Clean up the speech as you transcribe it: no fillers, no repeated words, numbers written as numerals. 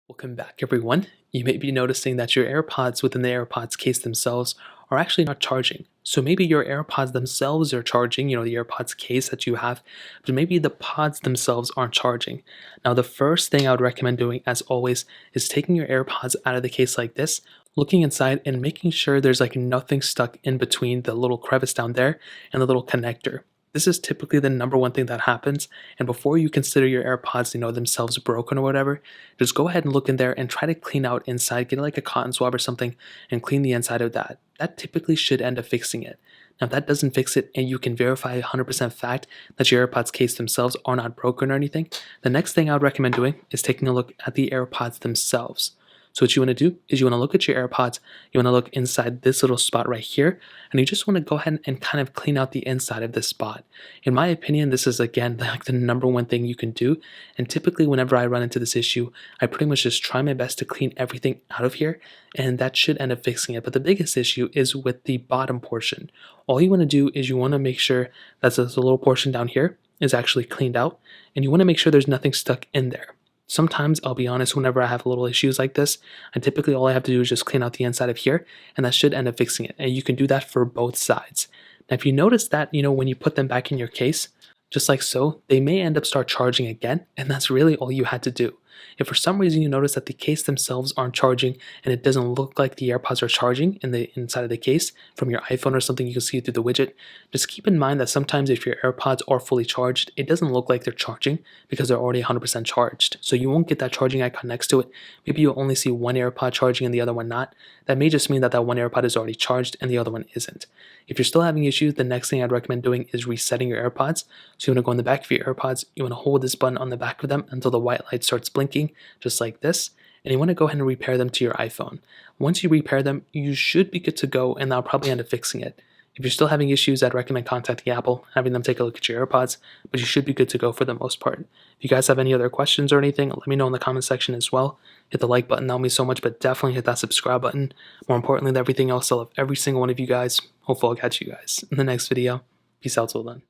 Welcome back, everyone. You may be noticing that your AirPods within the AirPods case themselves are actually not charging. So maybe your AirPods themselves are charging, the AirPods case that you have, but maybe the pods themselves aren't charging. Now, the first thing I would recommend doing, as always, is taking your AirPods out of the case like this, looking inside and making sure there's like nothing stuck in between the little crevice down there and the little connector. This is typically the number one thing that happens. And before you consider your AirPods, themselves broken or whatever, just go ahead and look in there and try to clean out inside. Get like a cotton swab or something and clean the inside of that. That typically should end up fixing it. Now, if that doesn't fix it and you can verify 100% fact that your AirPods case themselves are not broken or anything, the next thing I would recommend doing is taking a look at the AirPods themselves. So what you want to do is you want to look at your AirPods, you want to look inside this little spot right here, and you just want to go ahead and kind of clean out the inside of this spot. In my opinion, this is again like the number one thing you can do, and typically whenever I run into this issue, I pretty much just try my best to clean everything out of here, and that should end up fixing it. But the biggest issue is with the bottom portion. All you want to do is you want to make sure that this little portion down here is actually cleaned out, and you want to make sure there's nothing stuck in there. Sometimes, I'll be honest, whenever I have little issues like this, and typically all I have to do is just clean out the inside of here, and that should end up fixing it. And you can do that for both sides. Now, if you notice that, when you put them back in your case, just like so, they may end up start charging again, and that's really all you had to do. If for some reason you notice that the case themselves aren't charging and it doesn't look like the AirPods are charging in the inside of the case from your iPhone or something, you can see it through the widget, just keep in mind that sometimes if your AirPods are fully charged, it doesn't look like they're charging because they're already 100% charged. So you won't get that charging icon next to it. Maybe you'll only see one AirPod charging and the other one not. That may just mean that that one AirPod is already charged and the other one isn't. If you're still having issues, the next thing I'd recommend doing is resetting your AirPods. So you want to go in the back of your AirPods, you want to hold this button on the back of them until the white light starts blinking, just like this, and you want to go ahead and repair them to your iPhone. Once you repair them, you should be good to go, and that'll probably end up fixing it. If you're still having issues, I'd recommend contacting Apple, having them take a look at your AirPods, but you should be good to go for the most part. If you guys have any other questions or anything, let me know in the comment section as well. Hit the like button, that'll mean so much, but definitely hit that subscribe button. More importantly than everything else, I love every single one of you guys. Hopefully I'll catch you guys in the next video. Peace out till then.